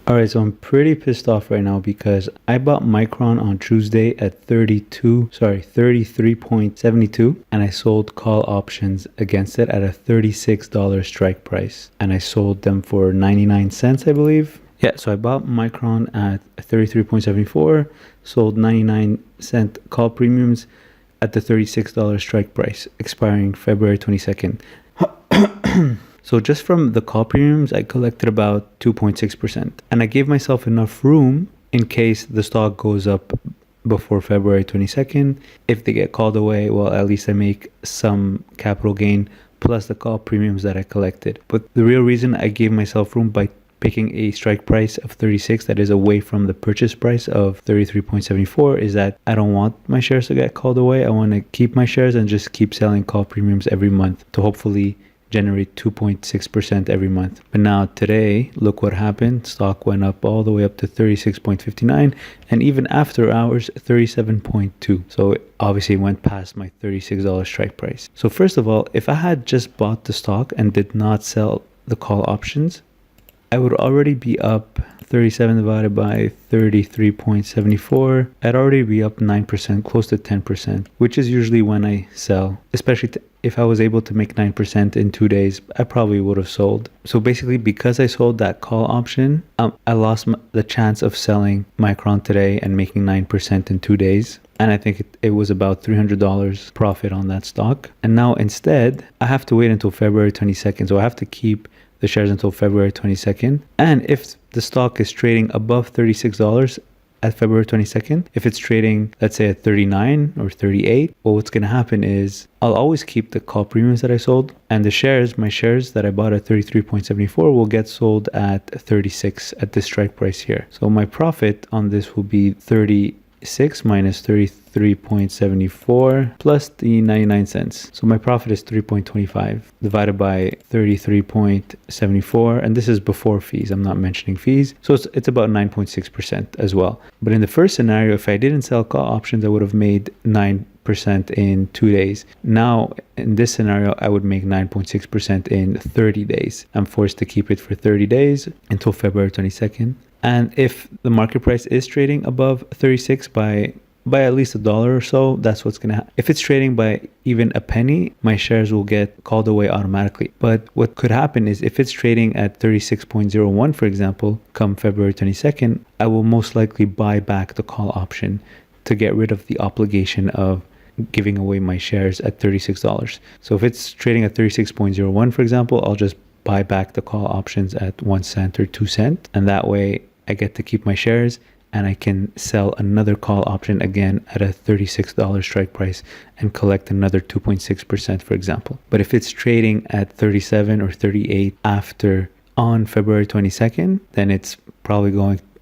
Alright, so I'm pretty pissed off right now because I bought Micron on Tuesday at 33.72, and I sold call options against it at a $36 strike price, and I sold them for 99 cents, I believe. Yeah, so I bought Micron at 33.74, sold 99-cent call premiums at the $36 strike price, expiring February 22nd. So just from the call premiums, I collected about 2.6%. And I gave myself enough room in case the stock goes up before February 22nd. If they get called away, well, at least I make some capital gain plus the call premiums that I collected. But the real reason I gave myself room by picking a strike price of 36 that is away from the purchase price of 33.74 is that I don't want my shares to get called away. I want to keep my shares and just keep selling call premiums every month to hopefully generate 2.6% every month. But now today, look what happened. Stock went up all the way up to 36.59, and even after hours, 37.2. So it obviously went past my $36 strike price. So first of all, if I had just bought the stock and did not sell the call options, I would already be up 37 divided by 33.74. I'd already be up 9%, close to 10%, which is usually when I sell. Especially if I was able to make 9% in 2 days, I probably would have sold. So basically, because I sold that call option, I lost the chance of selling Micron today and making 9% in 2 days. And I think it was about $300 profit on that stock. And now instead, I have to wait until February 22nd. So I have to keep the shares until February 22nd. And if the stock is trading above $36 at February 22nd, if it's trading, let's say at 39 or 38, well, what's going to happen is I'll always keep the call premiums that I sold, and the shares, my shares that I bought at 33.74 will get sold at 36 at this strike price here. So my profit on this will be 36 minus 33.74 plus the 99 cents. So my profit is 3.25 divided by 33.74, and this is before fees. I'm not mentioning fees. So it's about 9.6% as well. But in the first scenario, if I didn't sell call options, I would have made 9% in 2 days. Now, in this scenario, I would make 9.6% in 30 days. I'm forced to keep it for 30 days until February 22nd. And if the market price is trading above 36 by at least $1 or so, that's what's going to happen. If it's trading by even a penny, my shares will get called away automatically. But what could happen is if it's trading at 36.01, for example, come February 22nd, I will most likely buy back the call option to get rid of the obligation of giving away my shares at $36. So if it's trading at 36.01, for example, I'll just buy back the call options at 1 cent or 2 cents. And that way I get to keep my shares and I can sell another call option again at a $36 strike price and collect another 2.6%, for example. But if it's trading at 37 or 38 on February 22nd, then it's probably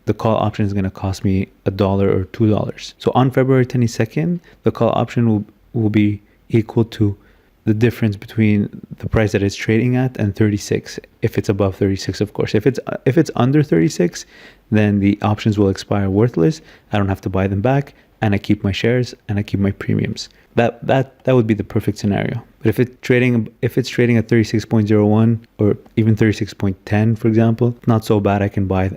the call option is going to cost me $1 or $2. So on February 22nd, the call option will be equal to the difference between the price that it's trading at and 36, if it's above 36, of course. If it's under 36, then the options will expire worthless. I don't have to buy them back, and I keep my shares and I keep my premiums. That would be the perfect scenario. But if it's trading at 36.01 or even 36.10, for example, not so bad. I could buy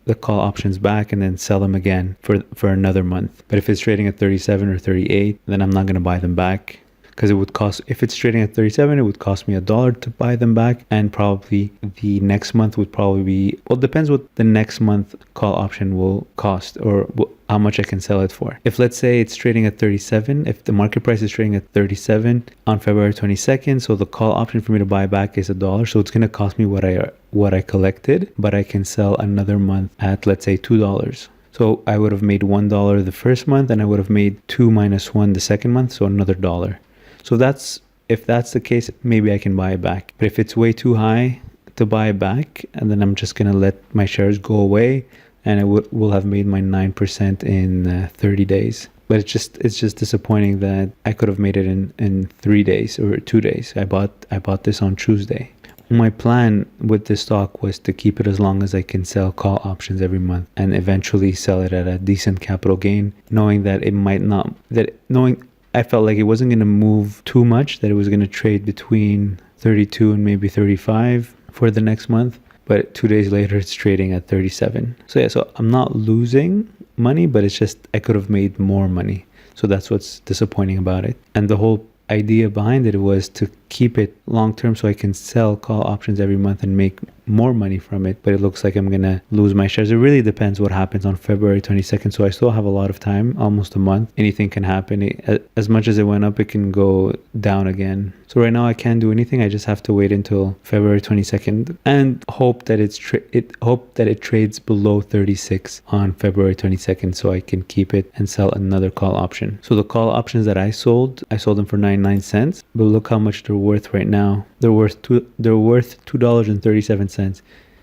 the call options back and then sell them again for another month. But if it's trading at 37 or 38, then I'm not going to buy them back. Because if it's trading at 37, it would cost me $1 to buy them back. And probably the next month would probably be, well, it depends what the next month call option will cost or how much I can sell it for. If let's say it's trading at 37, if the market price is trading at 37 on February 22nd, so the call option for me to buy back is $1. So it's going to cost me what I collected, but I can sell another month at, let's say, $2. So I would have made $1 the first month, and I would have made 2 minus 1 the second month, so another $1. So if that's the case, maybe I can buy it back. But if it's way too high to buy it back, and then I'm just going to let my shares go away, and I will have made my 9% in 30 days. But it's just disappointing that I could have made it in 3 days or 2 days. I bought this on Tuesday. My plan with this stock was to keep it as long as I can sell call options every month and eventually sell it at a decent capital gain, knowing that I felt like it wasn't going to move too much, that it was going to trade between 32 and maybe 35 for the next month. but 2 days later it's trading at 37. So yeah, so I'm not losing money, but it's just I could have made more money. So that's what's disappointing about it. And the whole idea behind it was to keep it long term so I can sell call options every month and make more money from it. But it looks like I'm gonna lose my shares. It really depends what happens on February 22nd. So I still have a lot of time, almost a month. Anything can happen. As much as it went up, it can go down again. So right now I can't do anything. I just have to wait until February 22nd and hope that it trades below 36 on February 22nd so I can keep it and sell another call option. So the call options that I sold them for 99 cents. But look how much they're worth right now. They're worth $2.37.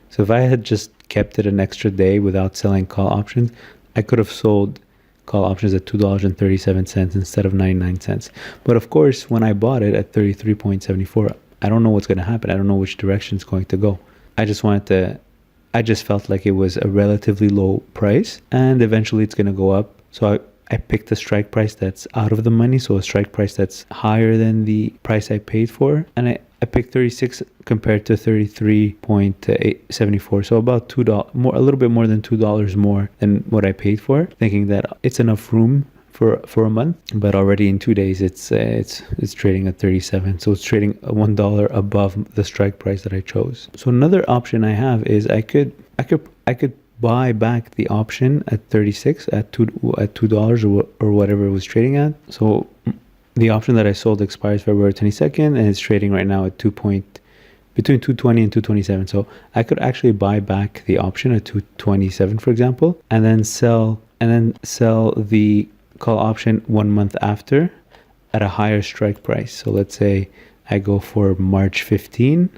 So if I had just kept it an extra day without selling call options, I could have sold call options at $2.37 instead of 99 cents. But of course, when I bought it at 33.74, I don't know what's going to happen. I don't know which direction it's going to go. I just felt like it was a relatively low price and eventually it's going to go up. So I picked a strike price that's out of the money, so a strike price that's higher than the price I paid for. And I picked 36 compared to 33.74, so about $2 more, a little bit more than $2 more than what I paid for, thinking that it's enough room for a month. But already in 2 days, it's trading at 37, so it's trading $1 above the strike price that I chose. So another option I have is I could buy back the option at 36 at $2 or whatever it was trading at. So the option that I sold expires February 22nd and it's trading right now at between 220 and 227. So I could actually buy back the option at 227, for example, and then sell the call option 1 month after at a higher strike price. So let's say I go for March 15.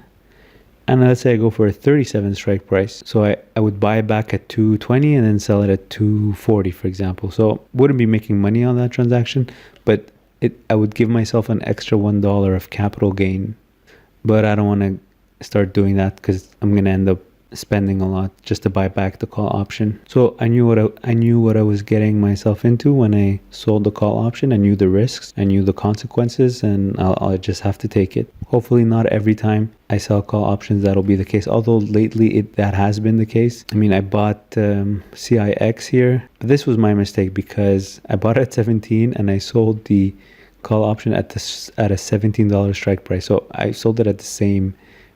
And let's say I go for a 37 strike price. So I would buy it back at 220 and then sell it at 240, for example. So wouldn't be making money on that transaction, but I would give myself an extra $1 of capital gain. But I don't want to start doing that because I'm going to end up spending a lot just to buy back the call option. So I knew what I was getting myself into when I sold the call option. I knew the risks, I knew the consequences, and I'll just have to take it. Hopefully not every time I sell call options that'll be the case, although lately that has been the case. I mean, I bought CIX here. This was my mistake because I bought it at 17 and I sold the call option at a $17 strike price. So I sold it at the same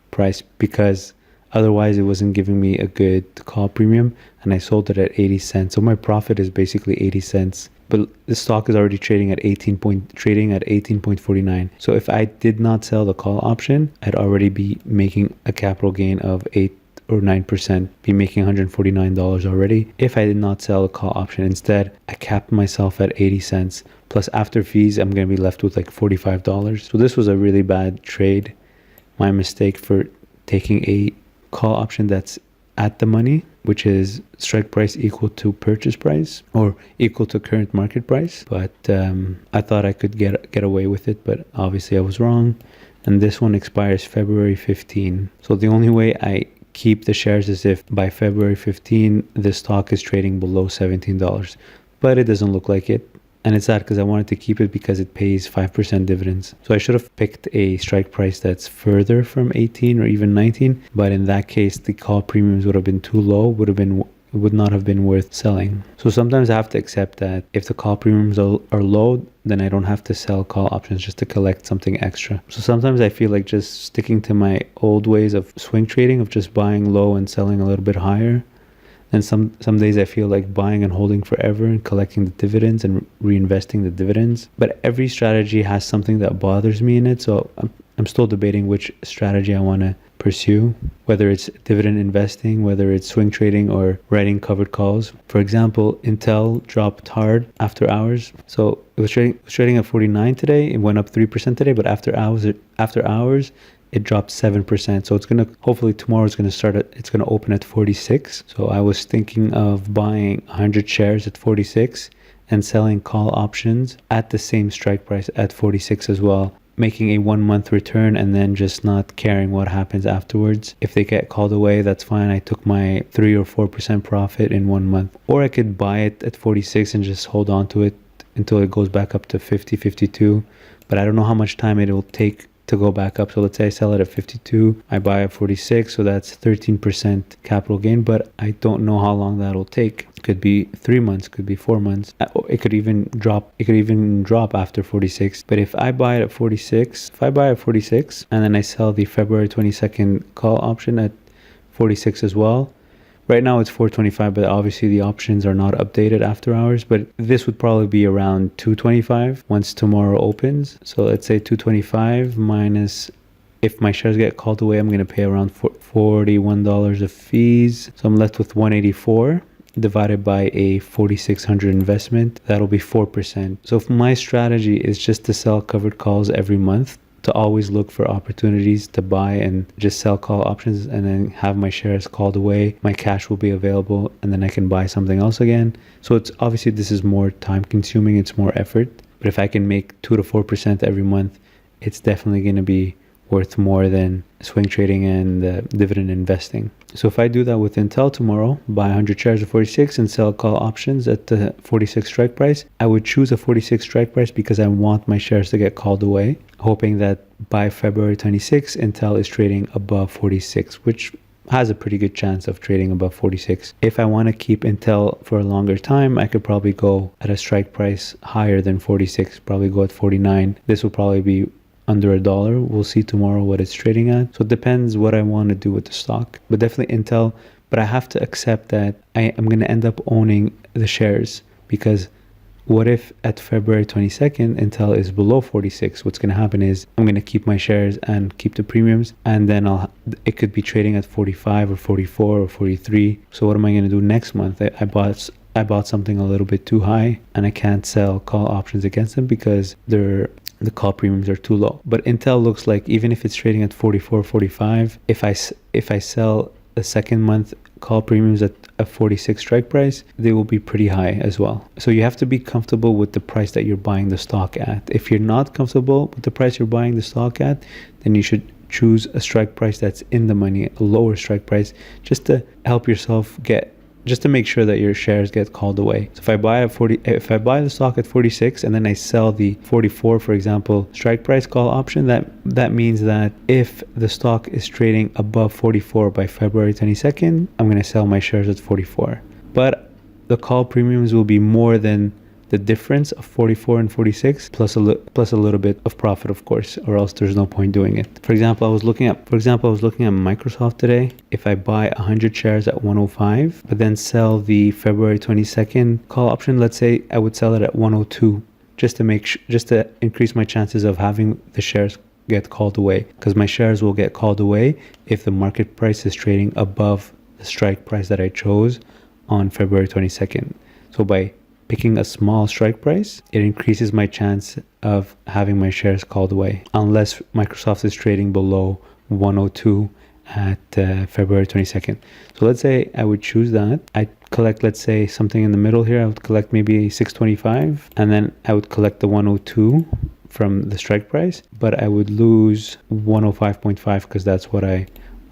price because otherwise it wasn't giving me a good call premium, and I sold it at 80 cents. So my profit is basically 80 cents. But the stock is already trading at 18.49. So if I did not sell the call option, I'd already be making a capital gain of 8 or 9%, be making $149 already if I did not sell the call option. Instead, I capped myself at 80 cents. Plus after fees, I'm going to be left with like $45. So this was a really bad trade. My mistake for taking a call option that's at the money, which is strike price equal to purchase price or equal to current market price. But I thought I could get away with it, but obviously I was wrong. And this one expires February 15. So the only way I keep the shares is if by February 15 the stock is trading below $17. But it doesn't look like it. And it's sad because I wanted to keep it because it pays 5% dividends. So I should have picked a strike price that's further from 18 or even 19. But in that case, the call premiums would have been too low, would not have been worth selling. So sometimes I have to accept that if the call premiums are low, then I don't have to sell call options just to collect something extra. So sometimes I feel like just sticking to my old ways of swing trading, of just buying low and selling a little bit higher. And some days I feel like buying and holding forever and collecting the dividends and reinvesting the dividends. But every strategy has something that bothers me in it. So I'm still debating which strategy I want to pursue, whether it's dividend investing, whether it's swing trading or writing covered calls. For example, Intel dropped hard after hours. So it was trading at 49 today. It went up 3% today, but after hours, it dropped 7%. So it's hopefully tomorrow it's going to open at 46. So I was thinking of buying 100 shares at 46 and selling call options at the same strike price at 46 as well, making a 1 month return and then just not caring what happens afterwards. If they get called away, that's fine. I took my 3 or 4% profit in 1 month. Or I could buy it at 46 and just hold on to it until it goes back up to 50, 52. But I don't know how much time it will take to go back up. So let's say I sell it at 52, I buy at 46, so that's 13% capital gain, but I don't know how long that'll take. It could be 3 months, could be 4 months. It could even drop after 46. But if I buy it at 46, and then I sell the February 22nd call option at 46 as well. Right now it's 425, but obviously the options are not updated after hours, but this would probably be around 225 once tomorrow opens. So let's say 225 minus, if my shares get called away, I'm going to pay around $41 of fees. So I'm left with 184 divided by a 4,600 investment. That'll be 4%. So if my strategy is just to sell covered calls every month, to always look for opportunities to buy and just sell call options and then have my shares called away. My cash will be available and then I can buy something else again. So it's obviously, this is more time consuming, it's more effort. But if I can make 2 to 4% every month, it's definitely going to be worth more than swing trading and dividend investing. So if I do that with Intel tomorrow, buy 100 shares at 46 and sell call options at the 46 strike price, I would choose a 46 strike price because I want my shares to get called away, hoping that by February 26, Intel is trading above 46, which has a pretty good chance of trading above 46. If I want to keep Intel for a longer time, I could probably go at a strike price higher than 46, probably go at 49. This will probably be under $1. We'll see tomorrow what it's trading at. So it depends what I want to do with the stock, but definitely Intel. But I have to accept that I am going to end up owning the shares, because what if at February 22nd, Intel is below 46? What's going to happen is I'm going to keep my shares and keep the premiums, and then it could be trading at 45 or 44 or 43. So what am I going to do next month? I bought something a little bit too high and I can't sell call options against them because the call premiums are too low. But Intel looks like, even if it's trading at 44, 45, if I sell the second month call premiums at a 46 strike price, they will be pretty high as well. So you have to be comfortable with the price that you're buying the stock at. If you're not comfortable with the price you're buying the stock at, then you should choose a strike price that's in the money, a lower strike price, just to help yourself just to make sure that your shares get called away. So if I buy the stock at 46 and then I sell the 44, for example, strike price call option, that means that if the stock is trading above 44 by February 22nd, I'm going to sell my shares at 44. But the call premiums will be more than the difference of 44 and 46 plus a little bit of profit, of course, or else there's no point doing it. For example, I was looking at Microsoft today. If I buy 100 shares at 105 but then sell the February 22nd call option, let's say I would sell it at 102 just to increase my chances of having the shares get called away, because my shares will get called away if the market price is trading above the strike price that I chose on February 22nd. So by picking a small strike price, it increases my chance of having my shares called away, unless Microsoft is trading below 102 at February 22nd. So let's say I would choose that. I'd collect, let's say, something in the middle here. I would collect maybe 625, and then I would collect the 102 from the strike price, but I would lose 105.5 because that's what I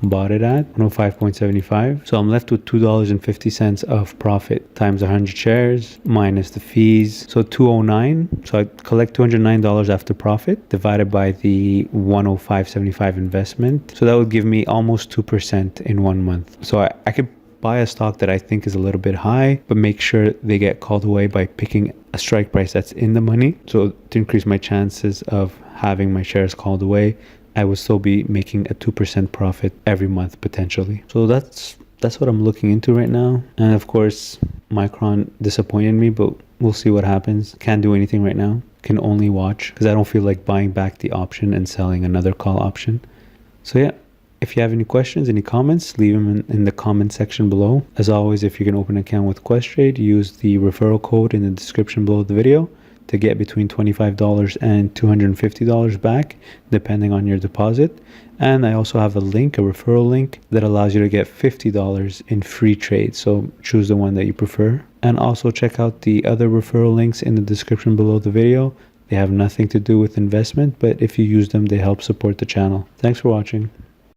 bought it at, 105.75. So I'm left with $2.50 of profit times 100 shares minus the fees. So 209. So I collect $209 after profit divided by the 105.75 investment. So that would give me almost 2% in 1 month. So I could buy a stock that I think is a little bit high, but make sure they get called away by picking a strike price that's in the money. So to increase my chances of having my shares called away, I would still be making a 2% profit every month potentially. So that's what I'm looking into right now. And of course, Micron disappointed me, but we'll see what happens. Can't do anything right now. Can only watch because I don't feel like buying back the option and selling another call option. So yeah, if you have any questions, any comments, leave them in the comment section below. As always, if you can open an account with Questrade, use the referral code in the description below the video to get between $25 and $250 back, depending on your deposit. And I also have a referral link that allows you to get $50 in free trades. So choose the one that you prefer. And also check out the other referral links in the description below the video. They have nothing to do with investment, but if you use them, they help support the channel. Thanks for watching.